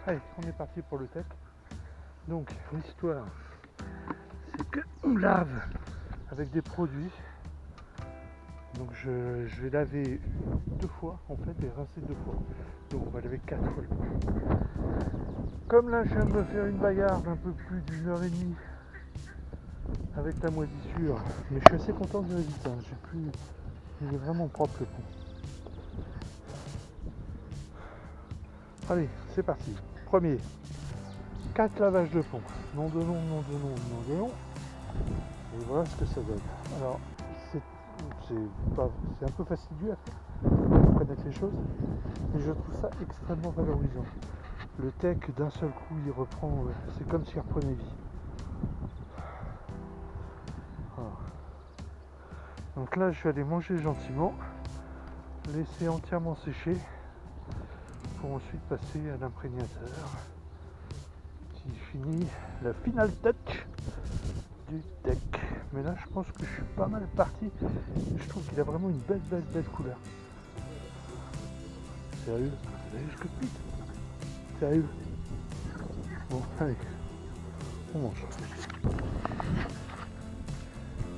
Allez, on est parti pour le tech. Donc l'histoire, c'est qu'on lave avec des produits. Donc je vais laver 2 fois en fait et rincer 2 fois. Donc on va laver 4 fois le pont. Comme là je viens de me faire une bagarre d'un peu plus d'1h30 avec la moisissure, mais je suis assez content du résultat. Il est vraiment propre le pont. Allez, c'est parti. Premier, 4 lavages de pont. Nom de nom, nom de nom, nom de nom. Et voilà ce que ça donne. Alors, c'est un peu fastidieux à faire, pour connaître les choses, mais je trouve ça extrêmement valorisant. Le tech, d'un seul coup, il reprend, c'est comme s'il reprenait vie. Voilà. Donc là, je vais aller manger gentiment, laisser entièrement sécher, pour ensuite passer à l'imprégnateur, qui finit la final touch du tech. Mais là je pense que je suis pas mal parti. Je trouve qu'il a vraiment une belle couleur. Sérieux? Vous avez jusqu'au pied? Sérieux? Bon, allez, on mange.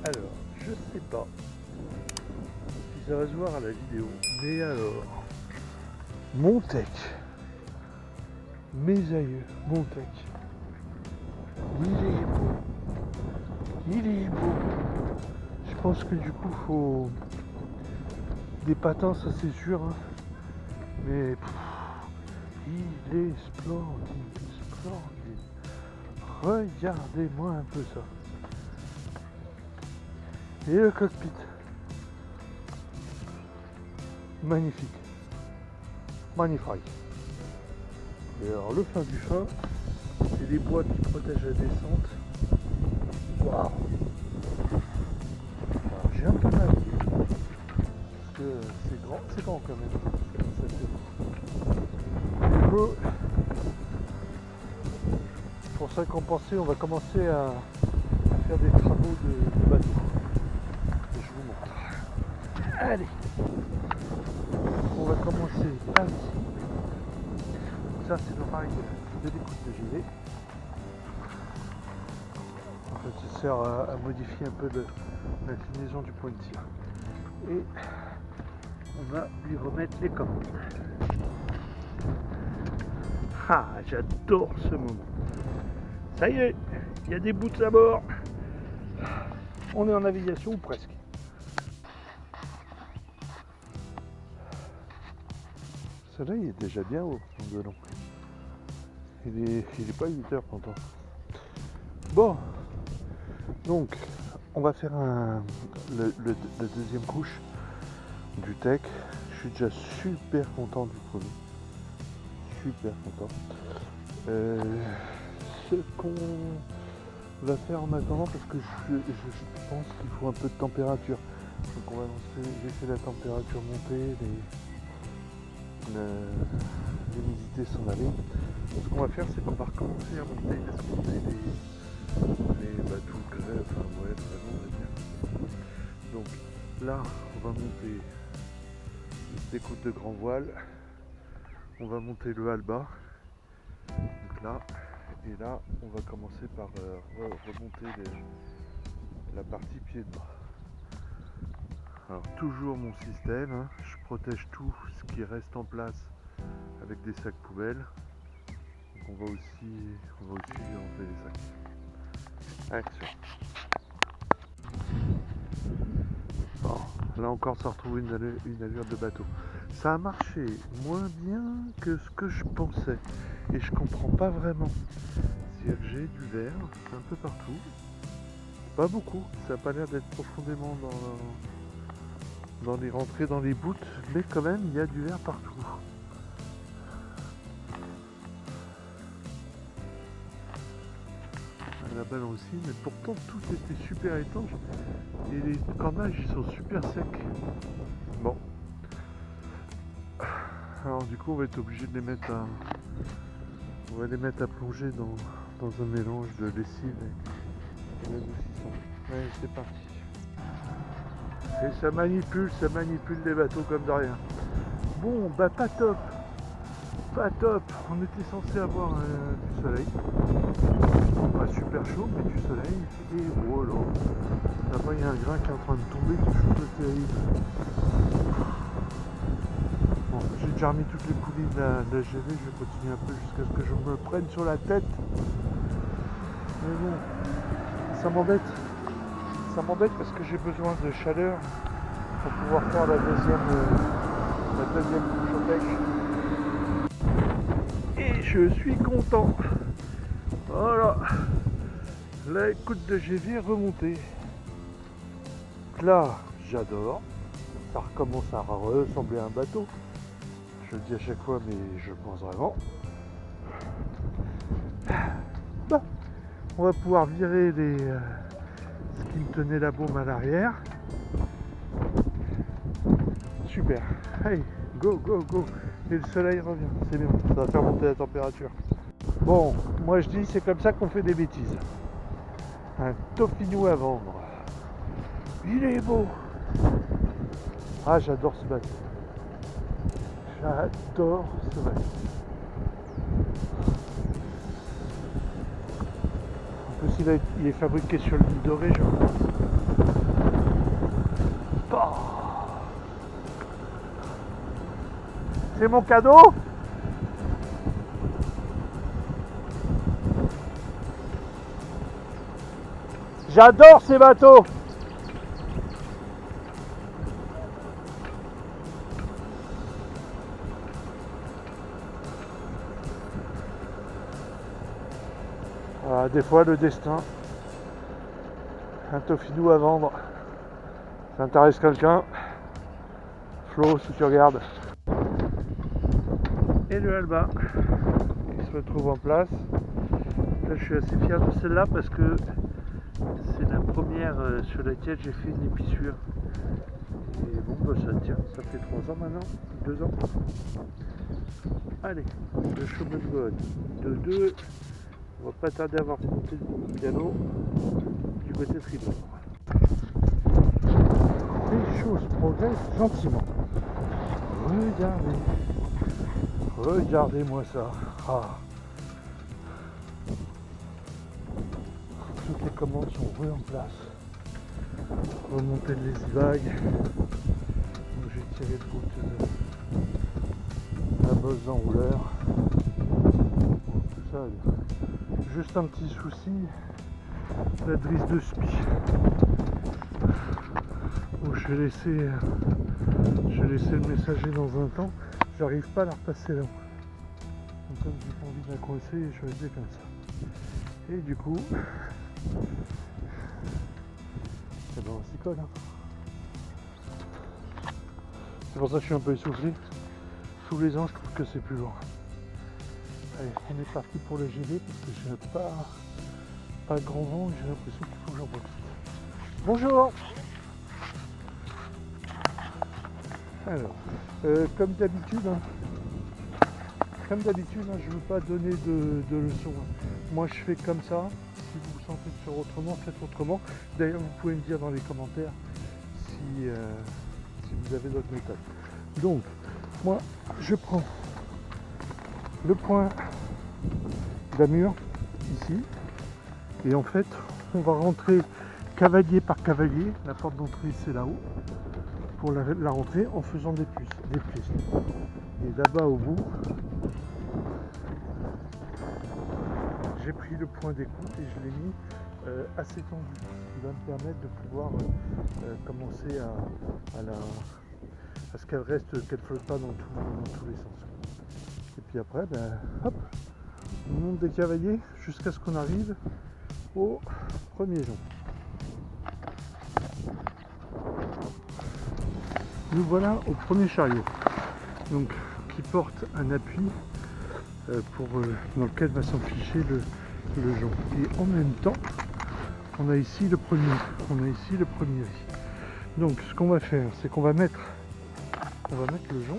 Alors, je sais pas si ça va se voir à la vidéo, mais alors, mon tech, mes aïeux, mon tech, il est beau. Il est beau. Je pense que du coup faut des patins, ça c'est sûr, hein. Mais il est splendide, splendide. Regardez-moi un peu ça. Et le cockpit. Magnifique. Magnifique. Et alors le fin du fin, c'est les bois qui protègent la descente. Waouh. J'ai un peu mal. Parce que c'est grand quand même. Du coup, pour ça compenser, on va commencer à faire des travaux de bateau. Et je vous montre. Allez, on va commencer par ici. Ça c'est l'oreille de l'écoute de gilet. En fait, ça sert à modifier un peu l'inclinaison du point de tir. Et on va lui remettre les commandes. Ah, j'adore ce moment. Ça y est, il y a des boots à bord. On est en navigation ou presque. Celui-là, il est déjà bien haut, de long. Il est pas 8 heures pourtant. Bon, donc, on va faire la deuxième couche du tech. Je suis déjà super content du premier. Super content. Ce qu'on va faire en attendant, parce que je pense qu'il faut un peu de température. Donc on va laisser la température monter, l'humidité s'en aller. Ce qu'on va faire, c'est qu'on va recommencer à monter les bateaux de grève, enfin ouais, vraiment on va dire. Donc là, on va monter l'écoute de grand voile, on va monter le halba, donc là, et là, on va commencer par remonter la partie pied de bras. Alors toujours mon système, hein, je protège tout ce qui reste en place avec des sacs poubelles. Donc on va aussi enlever les sacs. Action. Bon, là encore ça retrouve une allure de bateau. Ça a marché moins bien que ce que je pensais. Et je comprends pas vraiment. C'est-à-dire que j'ai du verre un peu partout. Pas beaucoup, ça n'a pas l'air d'être profondément dans les rentrées, dans les bouts, mais quand même il y a du verre partout. La balle aussi, mais pourtant tout était super étanche et les cordages ils sont super secs. Bon. Alors du coup on va être obligé de les mettre à plonger dans un mélange de lessive et d'adoucissant. Allez, c'est parti. Et ça manipule les bateaux comme de rien. Bon, bah pas top. Pas top, on était censé avoir du soleil. Pas super chaud, mais du soleil. Et oh là, là-bas il y a un grain qui est en train de tomber, quelque chose de terrible. Bon, j'ai déjà remis toutes les poulies de la GV, je vais continuer un peu jusqu'à ce que je me prenne sur la tête. Mais bon, ça m'embête. Ça m'embête parce que j'ai besoin de chaleur pour pouvoir faire la deuxième couche au pêche. Et je suis content. Voilà. La côte de GV est remontée. Là, j'adore. Ça recommence à ressembler à un bateau. Je le dis à chaque fois, mais je pense vraiment. Bah, on va pouvoir virer ce qui me tenait la baume à l'arrière. Super. Allez, go, go, go. Et le soleil revient. C'est bien. Ça va faire monter la température. Bon, moi je dis c'est comme ça qu'on fait des bêtises. Un taufinou à vendre. Il est beau. Ah, j'adore ce bateau. J'adore ce bateau. En plus, il est fabriqué sur l'île de Ré, je crois. Oh. C'est mon cadeau. J'adore ces bateaux. Voilà, des fois le destin. Un taufinou à vendre. Ça intéresse quelqu'un. Flo, si tu regardes. Et le Alba qui se retrouve en place. Là, je suis assez fier de celle-là parce que c'est la première sur laquelle j'ai fait une épissure. Et bon, bah, ça tient, ça fait 3 ans maintenant, 2 ans. Allez, le chemin de God de 2. On va pas tarder à avoir monté le piano du côté tribord. Les choses progressent gentiment. Regardez-moi ça. Ah. Toutes les commandes sont en place. Remonter les vagues. Donc j'ai tiré le bout de la bosse d'enrouleur. Tout ça. Juste un petit souci, la drisse de spi. Bon, je vais laisser le messager dans un temps. J'arrive pas à la repasser là. Donc comme j'ai pas envie de la coincer, je vais le dire comme ça. Et du coup, eh ben on s'y colle. Hein. C'est pour ça que je suis un peu essoufflé. Tous les ans, je trouve que c'est plus lourd. Allez, on est parti pour le GV parce que je n'ai pas grand vent et j'ai l'impression qu'il faut que j'en profite. Bonjour. Alors, comme d'habitude, je ne veux pas donner de leçons. Moi, je fais comme ça. Si vous vous sentez de faire autrement, faites autrement. D'ailleurs, vous pouvez me dire dans les commentaires si vous avez d'autres méthodes. Donc, moi, je prends le point d'amure ici et en fait on va rentrer cavalier par cavalier, la porte d'entrée c'est là-haut pour la rentrée en faisant des plis. Et là-bas au bout j'ai pris le point d'écoute et je l'ai mis assez tendu, ce qui va me permettre de pouvoir commencer à ce qu'elle reste, qu'elle flotte pas dans tous les sens. Et puis après, ben, hop, on monte des cavaliers jusqu'à ce qu'on arrive au premier jonc. Nous voilà au premier chariot, donc qui porte un appui dans lequel va s'enficher le jonc. Et en même temps, on a ici le premier riz. Donc ce qu'on va faire, c'est qu'on va mettre le jonc.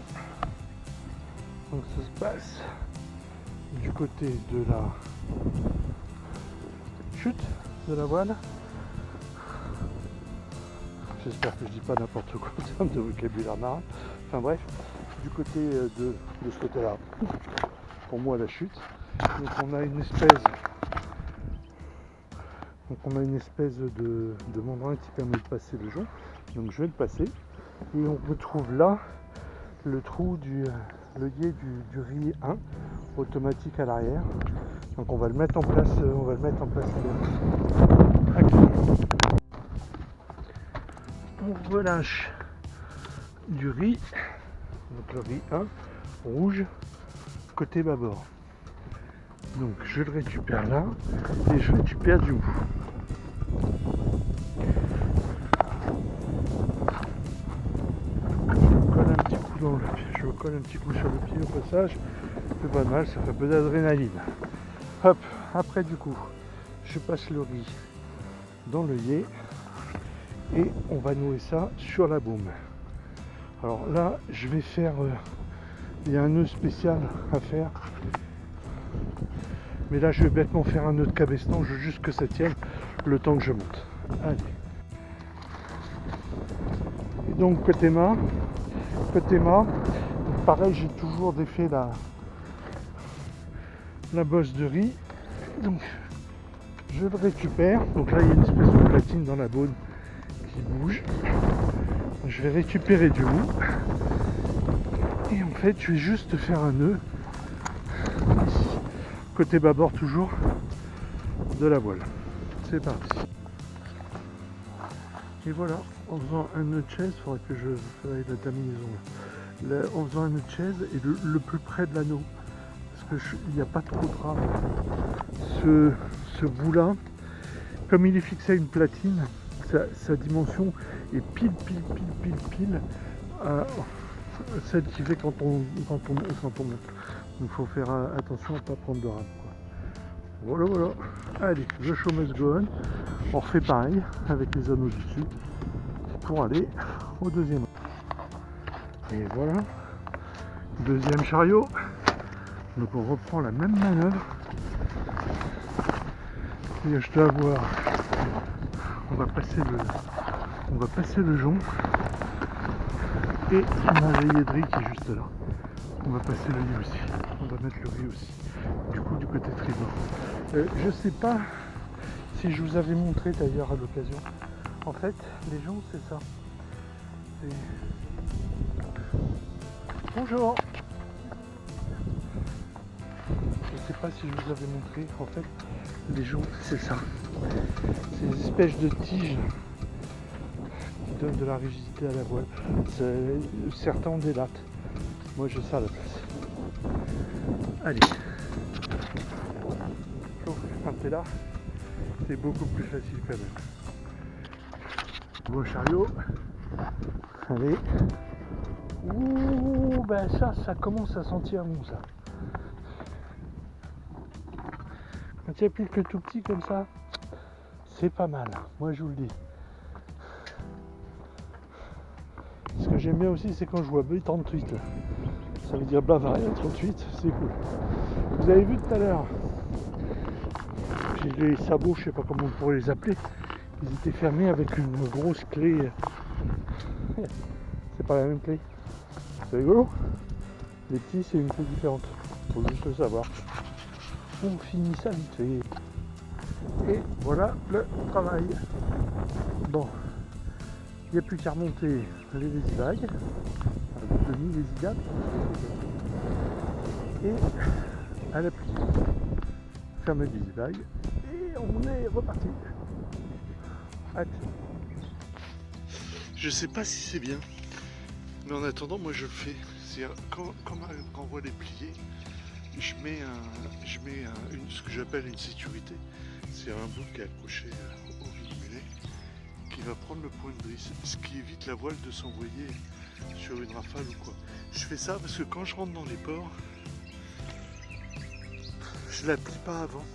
Donc ça se passe du côté de la chute de la voile. J'espère que je dis pas n'importe quoi en termes de vocabulaire marin. Enfin bref. du côté de ce côté-là. Pour moi, la chute. Donc on a une espèce de membrin qui permet de passer le jonc. Donc je vais le passer. Et on retrouve là le trou du levier du riz 1 automatique à l'arrière. Donc on va le mettre en place. On relâche du riz. Donc le riz 1 rouge côté bâbord. Donc je le récupère là et je récupère du mou. Je me colle un petit coup sur le pied au passage. C'est pas mal, ça fait un peu d'adrénaline. Hop, après du coup, je passe le riz dans l'œillet et on va nouer ça sur la baume. Alors là, je vais faire... il y a un nœud spécial à faire. Mais là, je vais bêtement faire un nœud de cabestan, je veux juste que ça tienne le temps que je monte. Allez. Et donc, côté mât, pareil, j'ai toujours défait la bosse de riz. Donc, je le récupère. Donc là, il y a une espèce de platine dans la baume qui bouge. Je vais récupérer du mou. Et en fait, je vais juste faire un nœud ici. Côté bâbord toujours de la voile. C'est parti. Et voilà, en faisant un nœud de chaise, il faudrait que je fasse la terminaison là. En faisant un nœud de chaise et le plus près de l'anneau. Parce qu'il n'y a pas trop de rame. Ce bout là, comme il est fixé à une platine, sa dimension est pile à celle qui fait quand on monte. Donc il faut faire attention à ne pas prendre de rame. Voilà. Allez, the show must go on. On refait pareil avec les anneaux dessus pour aller au deuxième. Et voilà, deuxième chariot. Donc on reprend la même manœuvre. Et je dois avoir, on va passer le jonc et on a l'œillet de riz qui est juste là. On va passer le riz aussi. On va mettre le riz aussi. Du coup, du côté tribord. Je sais pas si je vous avais montré d'ailleurs à l'occasion. En fait, les joncs, c'est ça. Bonjour. Je sais pas si je vous avais montré. En fait, les joncs, c'est ça. C'est une espèce de tige qui donne de la rigidité à la voile. Certains ont des lattes. Moi, j'ai ça à la place. Allez. Quand t'es là, c'est beaucoup plus facile quand même. Bon chariot. Allez. Ouh, ben ça commence à sentir bon ça. Quand il n'y a plus que tout petit comme ça, c'est pas mal. Moi je vous le dis. Ce que j'aime bien aussi, c'est quand je vois B38. Ça veut dire Bavaria 38, c'est cool. Vous avez vu tout à l'heure, j'ai les sabots, je sais pas comment on pourrait les appeler, ils étaient fermés avec une grosse clé. C'est pas la même clé. C'est rigolo. Les petits, c'est une clé différente. Faut juste le savoir. On finit ça vite fait. Et voilà le travail. Bon, il n'y a plus qu'à remonter les Lazybags, demi-Lazybags, et à la pluie. Fermer le Lazybag et on est reparti. Hâte. Je sais pas si c'est bien, mais en attendant, moi je le fais. C'est-à-dire, quand ma grand voile est pliée, je mets ce que j'appelle une sécurité. C'est un bout qui est accroché au riz qui va prendre le point de brise, ce qui évite la voile de s'envoyer sur une rafale ou quoi. Je fais ça parce que quand je rentre dans les ports, je la plie pas avant,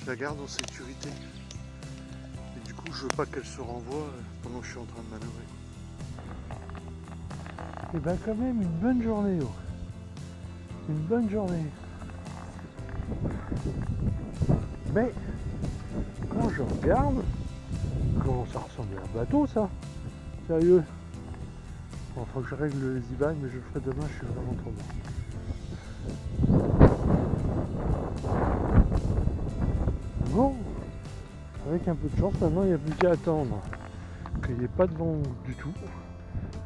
je la garde en sécurité. Et du coup, je veux pas qu'elle se renvoie pendant que je suis en train de manœuvrer. Et ben quand même une bonne journée. Oh. Une bonne journée. Mais quand je regarde, comment ça ressemble à un bateau ça? Sérieux? Bon, faut que je règle les e-bags, mais je le ferai demain, je suis vraiment trop bon. Bon, avec un peu de chance, maintenant il n'y a plus qu'à attendre qu'il n'y ait pas de vent du tout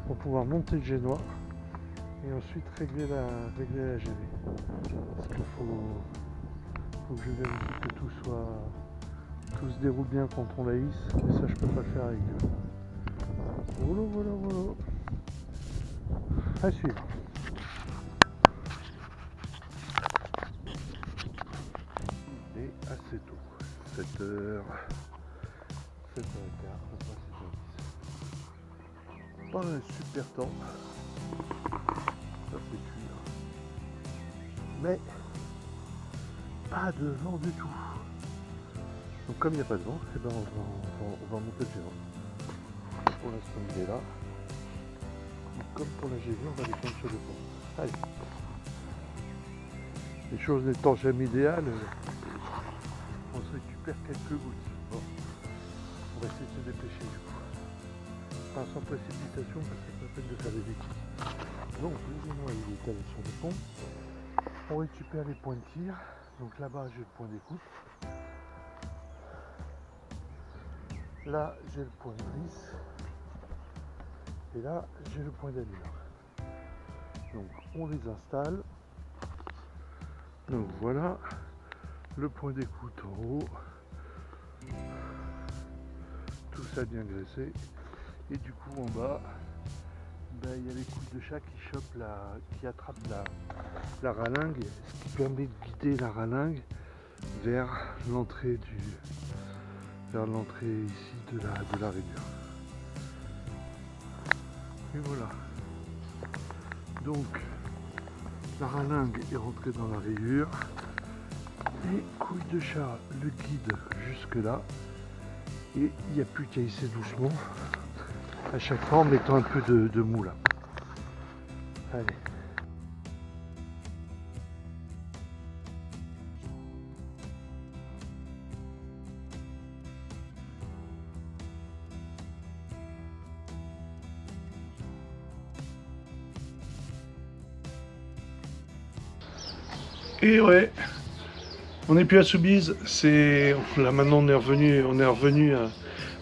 pour pouvoir monter le génois et ensuite régler la GV. Parce qu'il faut que je vérifie que tout se déroule bien quand on la hisse, et ça je peux pas le faire avec eux. Voilà. À suivre. Et assez tôt, 7h, 7h15, pas 7h10. Pas un super temps, ça c'est sûr. Mais pas de vent du tout. Donc comme il n'y a pas de vent, eh ben on va monter le géant. Pour l'instant il est là. Donc, comme pour la GV, on va descendre sur le pont. Allez. Les choses n'étant jamais idéales, on se récupère quelques gouttes. Bon, on va essayer de se dépêcher du coup. Pas sans précipitation parce que c'est pas la peine de faire des bêtises. Donc le génois il est allé sur le pont. On récupère les points de tir. Donc là-bas j'ai le point d'écoute. Là j'ai le point de glisse. Et là j'ai le point d'allure. Donc on les installe. Donc voilà le point d'écoute en haut. Tout ça bien graissé. Et du coup en bas, il y a les coudes de chat qui attrapent la ralingue, ce qui permet de guider la ralingue vers l'entrée ici de la rayure. Et voilà. Donc la ralingue est rentrée dans la rayure. Les couilles de chat le guident jusque là. Et il n'y a plus qu'à hisser doucement. À chaque fois en mettant un peu de mou là. Allez. Et ouais, on n'est plus à Soubise, là maintenant on est revenu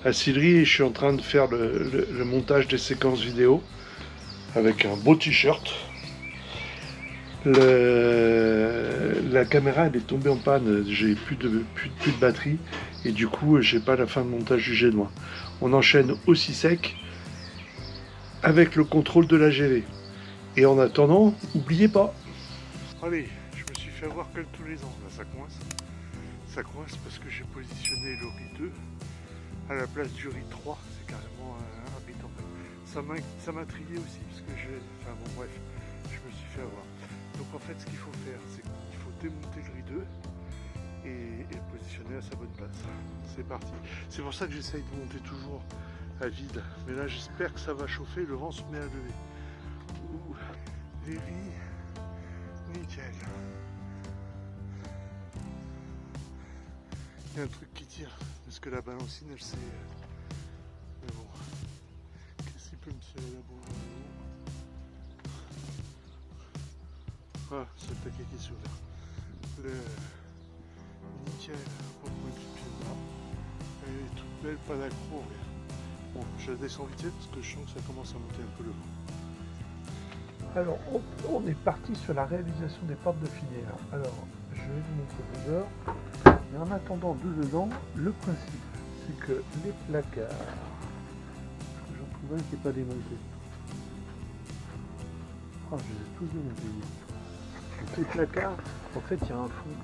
à Sillery et je suis en train de faire le montage des séquences vidéo avec un beau t-shirt. La caméra elle est tombée en panne, j'ai plus de batterie et du coup j'ai pas la fin de montage du génois. On enchaîne aussi sec avec le contrôle de la GV. Et en attendant, n'oubliez pas. Allez, je me suis fait avoir comme tous les ans, là ça coince. Ça coince parce que j'ai positionné le RI 2 à la place du RI 3, c'est carrément un RI tempête. Ça m'a trié aussi parce que enfin bon bref, je me suis fait avoir. Donc en fait ce qu'il faut faire, c'est qu'il faut démonter le RI 2 et le positionner à sa bonne place. C'est parti. C'est pour ça que j'essaye de monter toujours à vide. Mais là j'espère que ça va chauffer, le vent se met à lever. Ouh, les vies, nickel. Il y a un truc qui tire, parce que la balancine elle s'est... Mais bon, qu'est-ce qu'il peut me tirer la bourre? Ah, c'est le taquet qui est sur le nickel au point du pied là. Elle est toute belle, pas d'accro, rien. Bon, je la descends vite parce que je sens que ça commence à monter un peu le vent. Alors, on est parti sur la réalisation des portes de filière. Alors, je vais vous montrer d'abord. Mais en attendant dedans, le principe, c'est que les placards, j'en trouve un qui n'est pas démonté. Oh, je les ai tous démontés. Donc les placards, en fait, il y a un fond de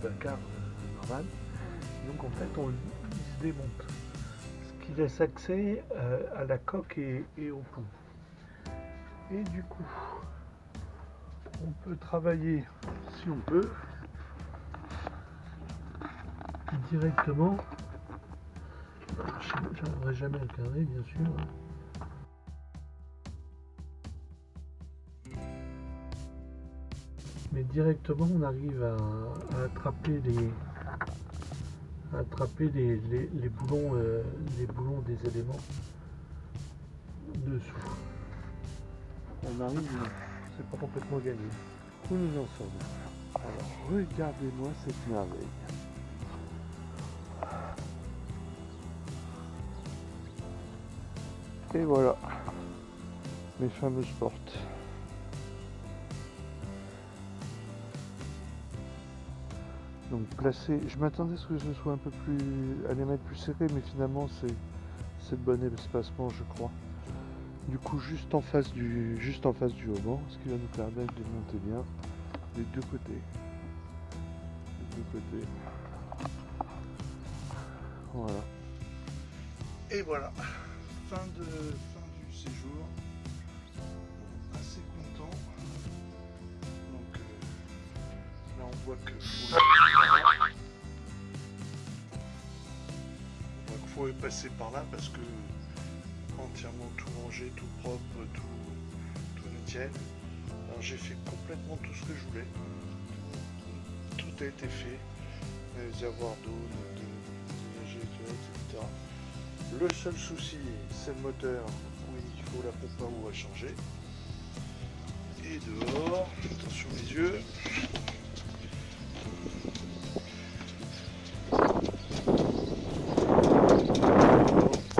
placard normal. Donc en fait, il se démonte. Ce qui laisse accès à la coque et au pont. Et du coup, on peut travailler, si on peut, directement. J'arriverai jamais à le cadrer, bien sûr. Mais directement, on arrive à attraper les boulons des éléments dessous. on arrive, c'est pas complètement gagné. Où nous en sommes? Alors, regardez-moi cette merveille. Et voilà, mes fameuses portes. Donc placé, je m'attendais à ce que ce soit un peu plus, à les mettre plus serrés, mais finalement c'est le bon espacement, je crois. Du coup, juste en face du haubans, ce qui va nous permettre de monter bien des deux côtés. Des deux côtés. Voilà. Et voilà, fin du séjour. Bon, assez content. Donc là on voit que faut passer par là parce que entièrement tout rangé, tout propre, tout nickel. Alors j'ai fait complètement tout ce que je voulais. Tout a été fait. Les avoirs d'eau, de etc. Le seul souci, c'est le moteur où il faut la pompe à eau à changer. Et dehors, attention les yeux.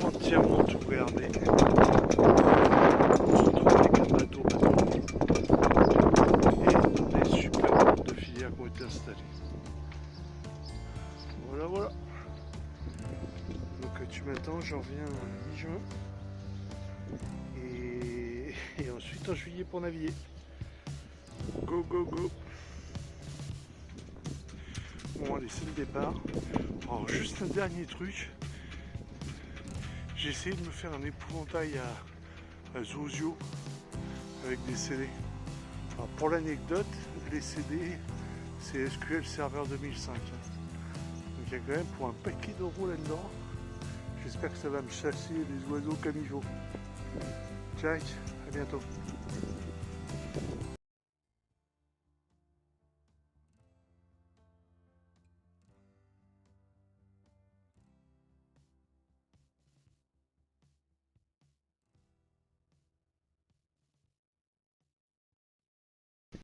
Entièrement tout réarmé. On se retrouve avec un bateau. Et des super portes de filière qui ont été installées. Voilà. Donc tu m'attends, j'en reviens mi-juin. Et ensuite en juillet pour naviguer. Go. Bon allez, c'est le départ. Alors juste un dernier truc. J'ai essayé de me faire un épouvantail à Zozio avec des CD. Alors pour l'anecdote, les CD c'est SQL Server 2005. Donc il y a quand même pour un paquet d'euros là-dedans. J'espère que ça va me chasser les oiseaux comme il faut. Ciao, à bientôt.